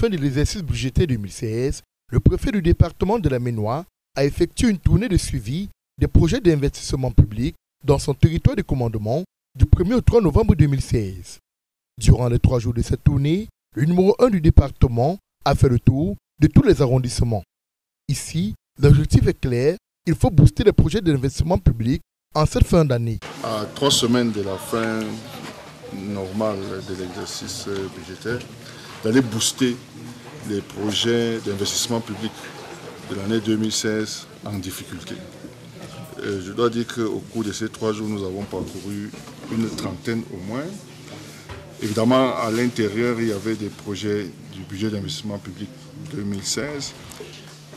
fin de l'exercice budgétaire 2016, le préfet du département de la Ménois a effectué une tournée de suivi des projets d'investissement public dans son territoire de commandement du 1er au 3 novembre 2016. Durant les 3 jours de cette tournée, le numéro 1 du département a fait le tour de tous les arrondissements. Ici, l'objectif est clair, il faut booster les projets d'investissement public en cette fin d'année. À 3 semaines de la fin normale de l'exercice budgétaire, d'aller booster les projets d'investissement public de l'année 2016 en difficulté. Je dois dire qu'au cours de ces 3 jours, nous avons parcouru une trentaine au moins. Évidemment, à l'intérieur, il y avait des projets du budget d'investissement public 2016.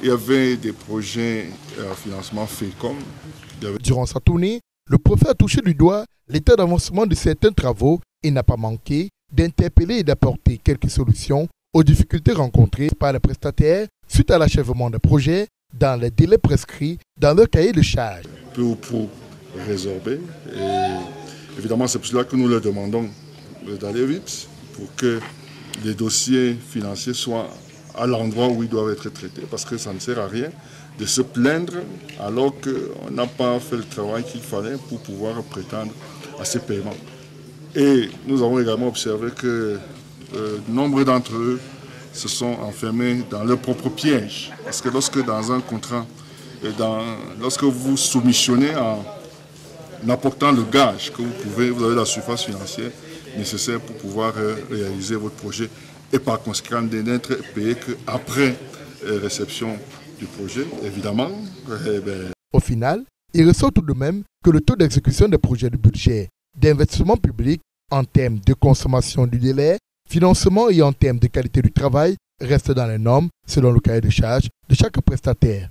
Il y avait des projets à financement FECOM. Durant sa tournée, le préfet a touché du doigt l'état d'avancement de certains travaux et n'a pas manqué d'interpeller et d'apporter quelques solutions aux difficultés rencontrées par les prestataires suite à l'achèvement des projets dans les délais prescrits dans leur cahier de charges. Pour résorber. Et évidemment, c'est pour cela que nous leur demandons d'aller vite pour que les dossiers financiers soient à l'endroit où ils doivent être traités, parce que ça ne sert à rien de se plaindre alors qu'on n'a pas fait le travail qu'il fallait pour pouvoir prétendre à ces paiements. Et nous avons également observé que nombre d'entre eux se sont enfermés dans leur propre piège. Parce que lorsque dans un contrat, lorsque vous soumissionnez en apportant le gage que vous avez la surface financière nécessaire pour pouvoir réaliser votre projet et par conséquent de n'être payé qu'après réception du projet, évidemment. Au final, il ressort tout de même que le taux d'exécution des projets de budget d'investissement public en termes de consommation du délai, financement et en termes de qualité du travail reste dans les normes selon le cahier de charges de chaque prestataire.